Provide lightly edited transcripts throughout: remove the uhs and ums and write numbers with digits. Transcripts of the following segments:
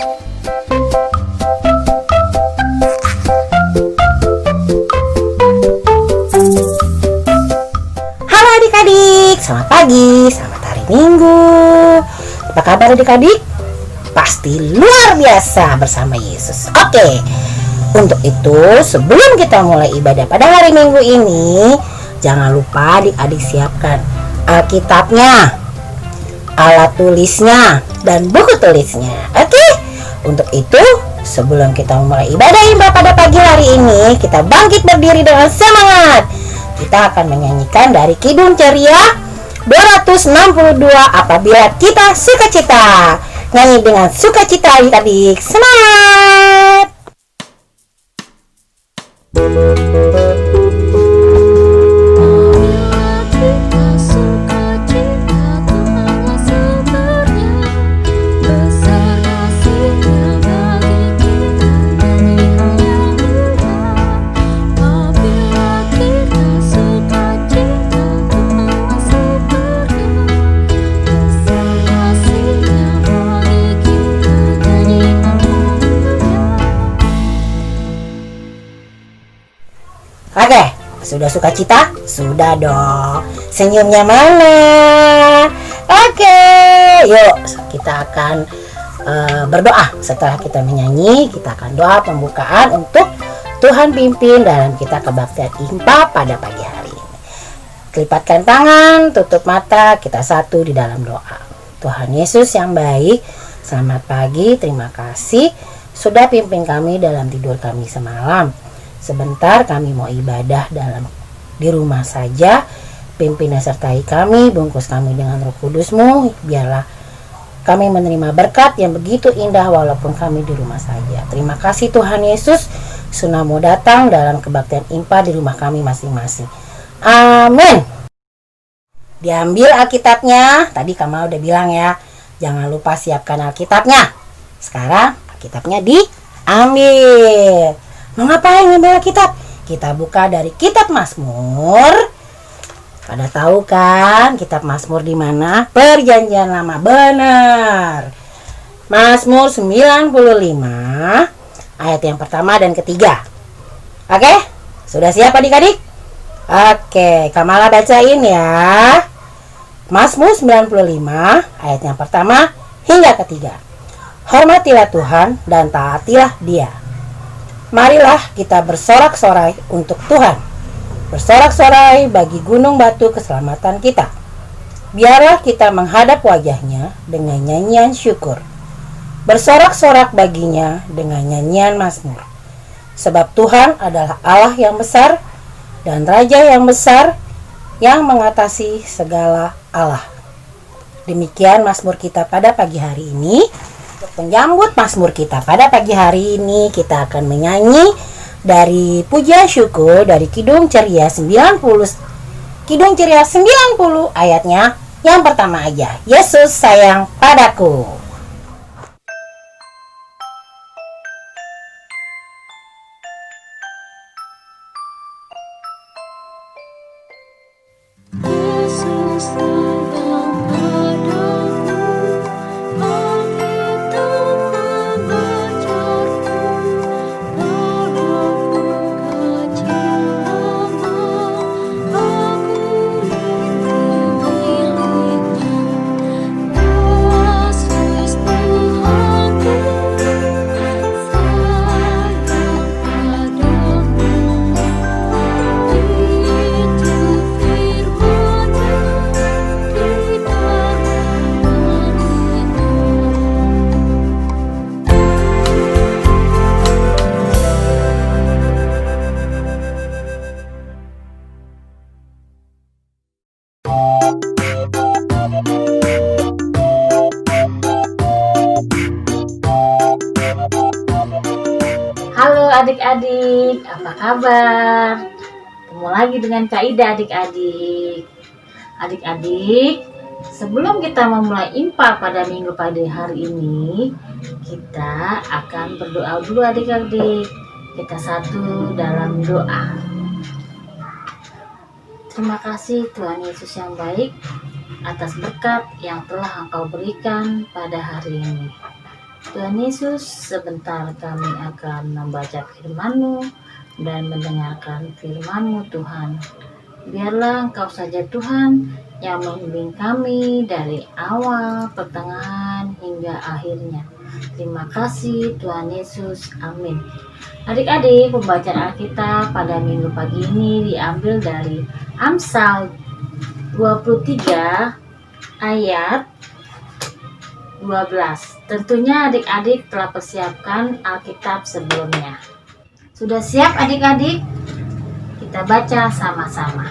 Halo adik-adik, selamat pagi, selamat hari Minggu. Apa kabar adik-adik? Pasti luar biasa bersama Yesus. Oke, untuk itu sebelum kita mulai ibadah pada hari Minggu ini, jangan lupa adik-adik siapkan Alkitabnya, alat tulisnya, dan buku tulisnya. Oke, untuk itu sebelum kita mulai ibadah Imba pada pagi hari ini, kita bangkit berdiri dengan semangat. Kita akan menyanyikan dari Kidung Ceria 262, apabila kita sukacita. Nyanyi dengan sukacita adik-adik, semangat! Oke, sudah sukacita? Sudah dong. Senyumnya mana? Oke, yuk kita akan berdoa. Setelah kita menyanyi, kita akan doa pembukaan untuk Tuhan pimpin dalam kita kebaktian Impa pada pagi hari ini. Kelipatkan tangan, tutup mata, kita satu di dalam doa. Tuhan Yesus yang baik, selamat pagi, terima kasih sudah pimpin kami dalam tidur kami semalam. Sebentar kami mau ibadah di rumah saja. Pimpin dan sertai kami, bungkus kami dengan Roh Kudus-Mu. Biarlah kami menerima berkat yang begitu indah walaupun kami di rumah saja. Terima kasih Tuhan Yesus, sudah mau datang dalam kebaktian Impa di rumah kami masing-masing. Amin. Diambil Alkitabnya. Tadi Kamal udah bilang ya, jangan lupa siapkan Alkitabnya. Sekarang Alkitabnya diambil. Mau ngapain ngambil Alkitab? Kita buka dari Kitab Mazmur. Pada tahu kan Kitab Mazmur di mana? Perjanjian Lama, benar. Mazmur 95 ayat yang pertama dan ketiga. Oke? Sudah siap adik-adik? Oke, Kamala bacain ya. Mazmur 95 ayat yang pertama hingga ketiga. Hormatilah Tuhan dan taatilah Dia. Marilah kita bersorak-sorai untuk Tuhan. Bersorak-sorai bagi gunung batu keselamatan kita. Biarlah kita menghadap wajahnya dengan nyanyian syukur. Bersorak-sorak baginya dengan nyanyian mazmur. Sebab Tuhan adalah Allah yang besar dan Raja yang besar yang mengatasi segala Allah. Demikian mazmur kita pada pagi hari ini. Untuk menyambut mazmur kita pada pagi hari ini, kita akan menyanyi dari pujian syukur dari Kidung Ceria 90. Kidung Ceria 90 ayatnya yang pertama aja. Yesus sayang padaku. Halo adik-adik, apa kabar? Ketemu lagi dengan Kak Ida adik-adik. Adik-adik, sebelum kita memulai Impa pada minggu pada hari ini, kita akan berdoa dulu adik-adik. Kita satu dalam doa. Terima kasih Tuhan Yesus yang baik atas berkat yang telah Engkau berikan pada hari ini. Tuhan Yesus, sebentar kami akan membaca firman-Mu dan mendengarkan firman-Mu Tuhan. Biarlah Engkau saja Tuhan yang membimbing kami dari awal, pertengahan, hingga akhirnya. Terima kasih Tuhan Yesus, amin. Adik-adik, pembacaan Alkitab pada minggu pagi ini diambil dari Amsal 23 ayat 12. Tentunya adik-adik telah persiapkan Alkitab sebelumnya. Sudah siap adik-adik? Kita baca sama-sama.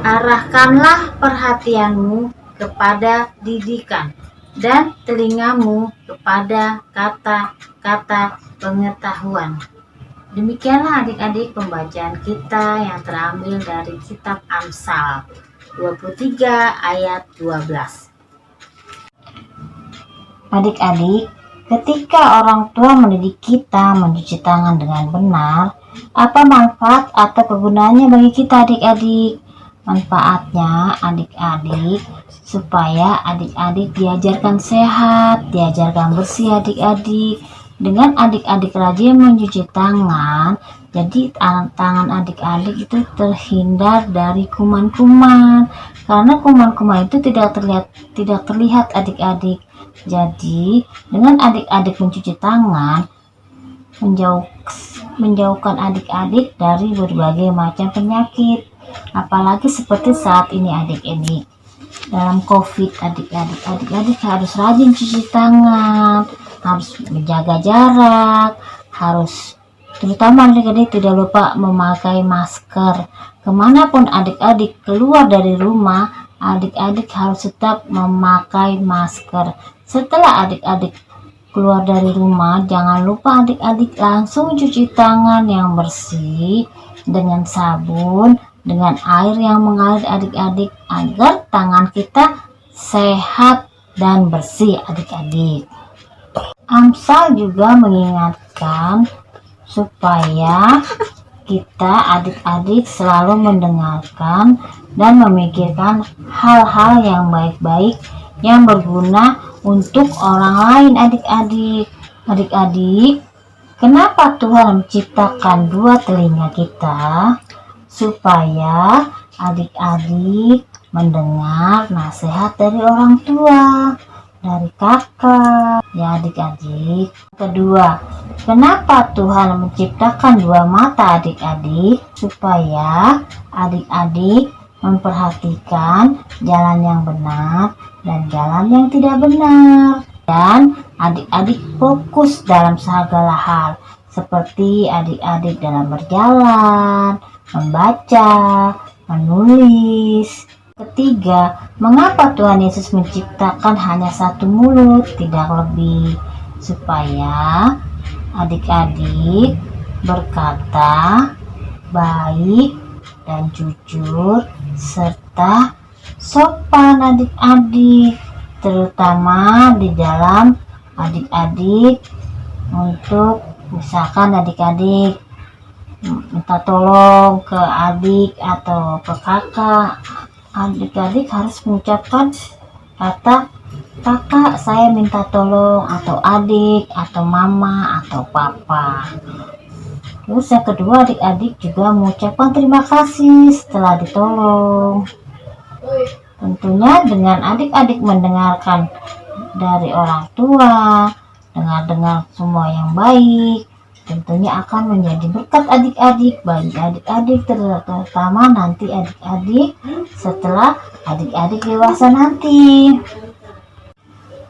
Arahkanlah perhatianmu kepada didikan dan telingamu kepada kata-kata pengetahuan. Demikianlah adik-adik pembacaan kita yang terambil dari kitab Amsal 23 ayat 12. Adik-adik, ketika orang tua mendidik kita mencuci tangan dengan benar, apa manfaat atau kegunaannya bagi kita adik-adik? Manfaatnya adik-adik supaya adik-adik diajarkan sehat, diajarkan bersih adik-adik. Dengan adik-adik rajin mencuci tangan, jadi tangan adik-adik itu terhindar dari kuman-kuman. Karena kuman-kuman itu tidak terlihat adik-adik. Jadi dengan adik-adik mencuci tangan, menjauhkan adik-adik dari berbagai macam penyakit. Apalagi seperti saat ini adik-adik dalam COVID, adik-adik harus rajin cuci tangan, harus menjaga jarak, harus terutama adik-adik tidak lupa memakai masker. Kemanapun adik-adik keluar dari rumah, adik-adik harus tetap memakai masker. Setelah adik-adik keluar dari rumah, jangan lupa adik-adik langsung cuci tangan yang bersih dengan sabun, dengan air yang mengalir adik-adik, agar tangan kita sehat dan bersih adik-adik. Amsal juga mengingatkan supaya kita adik-adik selalu mendengarkan dan memikirkan hal-hal yang baik-baik yang berguna untuk orang lain adik-adik. Adik-adik, kenapa Tuhan menciptakan dua telinga kita? Supaya adik-adik mendengar nasihat dari orang tua, dari kakak, ya adik-adik. Kedua, kenapa Tuhan menciptakan dua mata adik-adik? Supaya adik-adik memperhatikan jalan yang benar dan jalan yang tidak benar. Dan adik-adik fokus dalam segala hal, seperti adik-adik dalam berjalan, membaca, menulis. Ketiga, mengapa Tuhan Yesus menciptakan hanya satu mulut, tidak lebih? Supaya adik-adik berkata baik dan jujur serta sopan adik-adik, terutama di dalam adik-adik untuk misalkan adik-adik minta tolong ke adik atau ke kakak, adik-adik harus mengucapkan kata kakak saya minta tolong, atau adik, atau mama, atau papa. Terus yang kedua, adik-adik juga mengucapkan terima kasih setelah ditolong. Tentunya dengan adik-adik mendengarkan dari orang tua, dengar semua yang baik, tentunya akan menjadi berkat adik-adik, bagi adik-adik terutama nanti adik-adik setelah adik-adik dewasa nanti.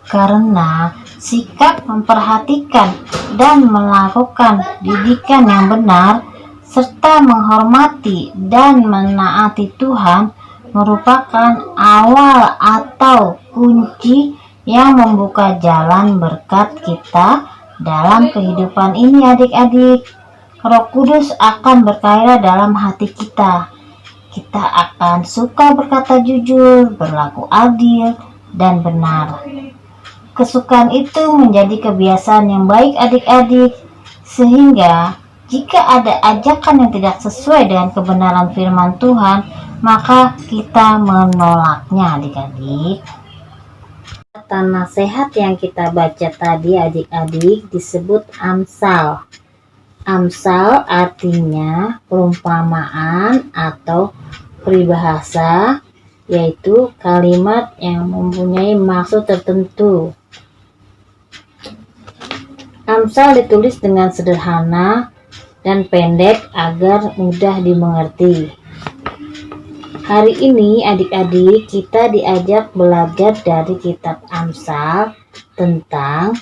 Karena sikap memperhatikan dan melakukan didikan yang benar serta menghormati dan menaati Tuhan merupakan awal atau kunci yang membuka jalan berkat kita dalam kehidupan ini adik-adik. Roh Kudus akan berkarya dalam hati kita. Kita akan suka berkata jujur, berlaku adil dan benar. Kesukaan itu menjadi kebiasaan yang baik adik-adik, sehingga jika ada ajakan yang tidak sesuai dengan kebenaran firman Tuhan, maka kita menolaknya adik-adik. kata nasihat yang kita baca tadi adik-adik disebut Amsal. Amsal artinya perumpamaan atau peribahasa, yaitu kalimat yang mempunyai maksud tertentu. Amsal ditulis dengan sederhana dan pendek agar mudah dimengerti. Hari ini adik-adik kita diajak belajar dari kitab Amsal tentang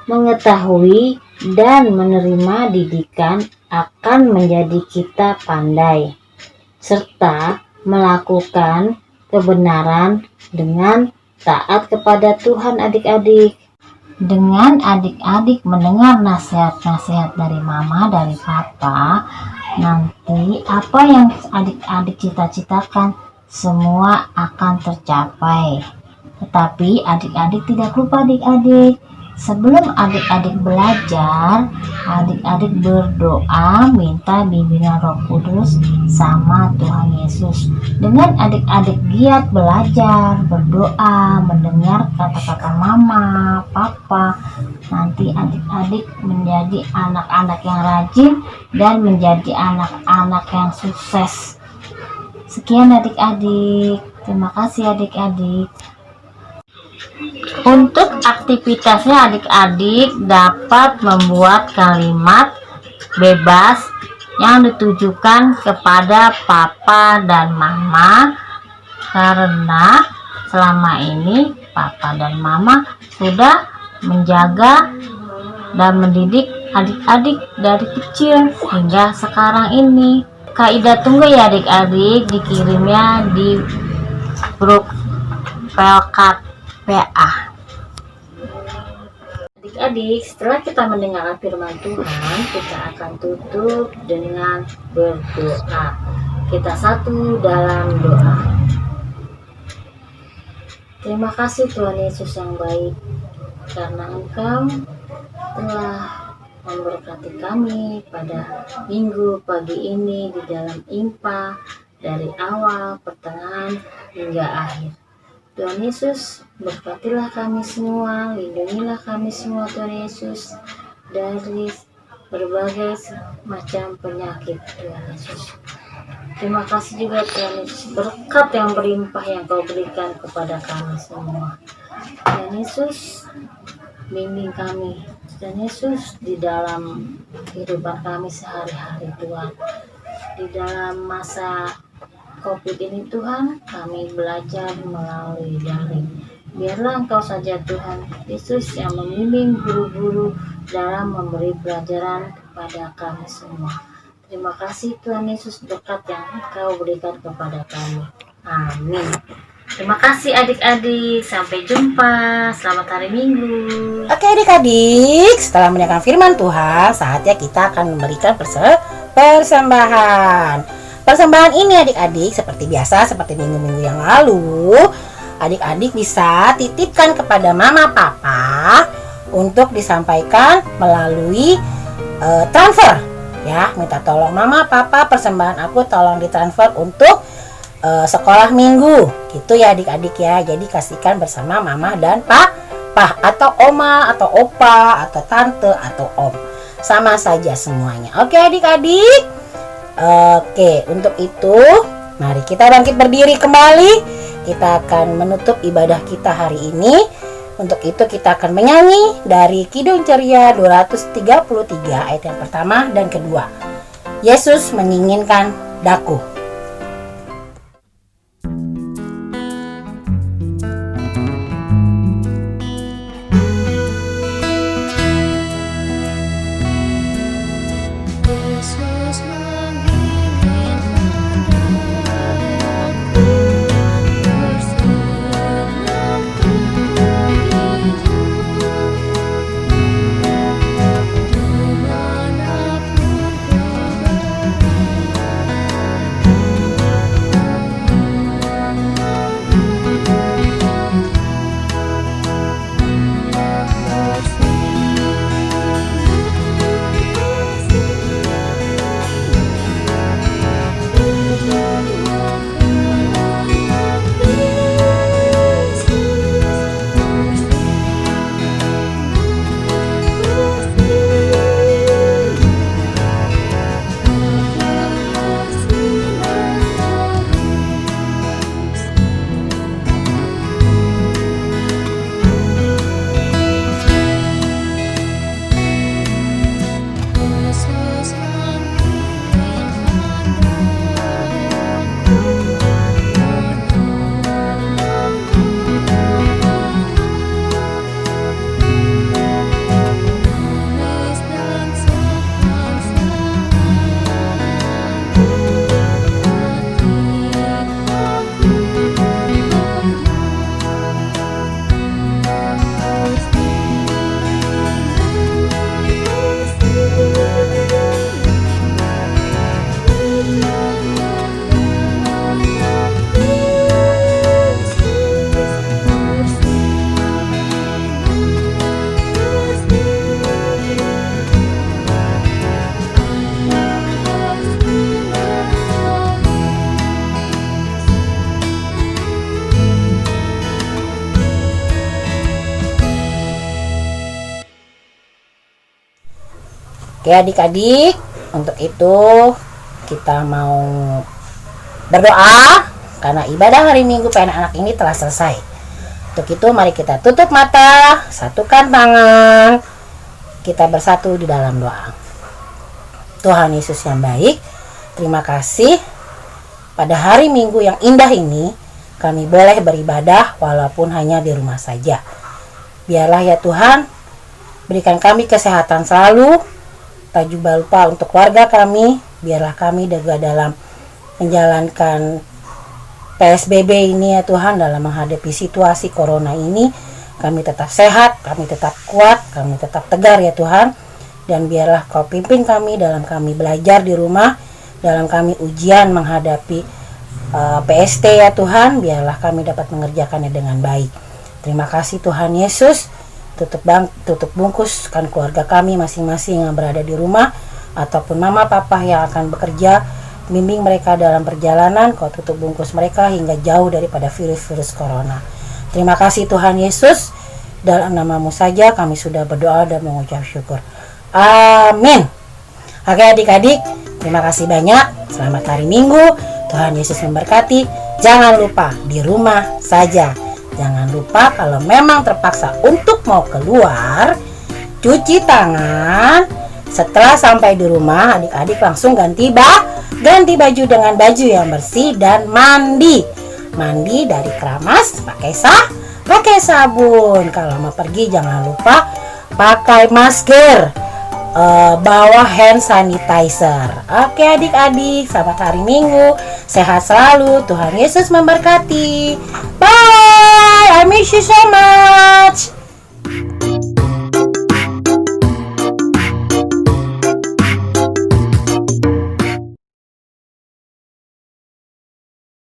mengetahui dan menerima didikan akan menjadi kita pandai, serta melakukan kebenaran dengan taat kepada Tuhan adik-adik. Dengan adik-adik mendengar nasihat-nasihat dari mama, dari papa, nanti apa yang adik-adik cita-citakan semua akan tercapai. Tetapi adik-adik tidak lupa adik-adik, sebelum adik-adik belajar, adik-adik berdoa minta bimbingan Roh Kudus sama Tuhan Yesus. Dengan adik-adik giat belajar, berdoa, mendengar kata-kata mama, papa, nanti adik-adik menjadi anak-anak yang rajin dan menjadi anak-anak yang sukses. Sekian adik-adik, terima kasih adik-adik. Untuk aktivitasnya adik-adik dapat membuat kalimat bebas yang ditujukan kepada papa dan mama, karena selama ini papa dan mama sudah menjaga dan mendidik adik-adik dari kecil hingga sekarang ini. Kaidah tunggu ya adik-adik, dikirimnya di grup Pelkat PA. Adik-adik, setelah kita mendengarkan firman Tuhan, kita akan tutup dengan berdoa. Kita satu dalam doa. Terima kasih Tuhan Yesus yang baik, karena Engkau telah memberkati kami pada minggu pagi ini di dalam IMPA dari awal, pertengahan, hingga akhir. Tuhan Yesus, berkatilah kami semua, lindungilah kami semua Tuhan Yesus dari berbagai macam penyakit Tuhan Yesus. Terima kasih juga Tuhan Yesus, berkat yang berlimpah yang Kau berikan kepada kami semua. Tuhan Yesus, bimbing kami Tuhan Yesus di dalam kehidupan kami sehari-hari Tuhan. Di dalam masa COVID ini Tuhan, kami belajar melalui daring. Biarlah Engkau saja Tuhan Yesus yang membimbing guru-guru dalam memberi pelajaran kepada kami semua. Terima kasih Tuhan Yesus, berkat yang Engkau berikan kepada kami. Amin. Terima kasih adik-adik, sampai jumpa, selamat hari Minggu. Oke adik-adik, setelah mendengarkan firman Tuhan, saatnya kita akan memberikan persembahan. Persembahan ini adik-adik seperti biasa, seperti minggu-minggu yang lalu, adik-adik bisa titipkan kepada mama papa untuk disampaikan melalui transfer. Ya, minta tolong mama papa, persembahan aku tolong ditransfer untuk sekolah minggu. Gitu ya adik-adik ya. Jadi kasihkan bersama mama dan papa, atau oma atau opa atau tante atau om. Sama saja semuanya. Oke adik-adik. Oke, untuk itu mari kita bangkit berdiri kembali. Kita akan menutup ibadah kita hari ini. Untuk itu kita akan menyanyi dari Kidung Ceria 233 ayat yang pertama dan kedua. Yesus menginginkan daku. Oke adik-adik, untuk itu kita mau berdoa karena ibadah hari Minggu anak-anak ini telah selesai. Untuk itu mari kita tutup mata, satukan tangan, kita bersatu di dalam doa. Tuhan Yesus yang baik, terima kasih pada hari Minggu yang indah ini kami boleh beribadah walaupun hanya di rumah saja. Biarlah ya Tuhan, berikan kami kesehatan selalu, tak juga lupa untuk keluarga kami, biarlah kami juga dalam menjalankan PSBB ini ya Tuhan, dalam menghadapi situasi corona ini, kami tetap sehat, kami tetap kuat, kami tetap tegar ya Tuhan. Dan biarlah Kau pimpin kami dalam kami belajar di rumah, dalam kami ujian menghadapi PST ya Tuhan, biarlah kami dapat mengerjakannya dengan baik. Terima kasih Tuhan Yesus. Tutup bungkuskan keluarga kami masing-masing yang berada di rumah, ataupun mama papa yang akan bekerja, bimbing mereka dalam perjalanan, Kau tutup bungkus mereka hingga jauh daripada virus-virus corona. Terima kasih Tuhan Yesus, dalam nama-Mu saja kami sudah berdoa dan mengucap syukur. Amin. Oke adik-adik, terima kasih banyak. Selamat hari Minggu. Tuhan Yesus memberkati. Jangan lupa di rumah saja. Jangan lupa kalau memang terpaksa untuk mau keluar, cuci tangan. Setelah sampai di rumah, adik-adik langsung ganti baju dengan baju yang bersih dan mandi dari keramas, pakai sabun. Kalau mau pergi jangan lupa pakai masker, bawa hand sanitizer. Oke adik-adik, selamat hari Minggu, sehat selalu, Tuhan Yesus memberkati. Bye, I miss you so much.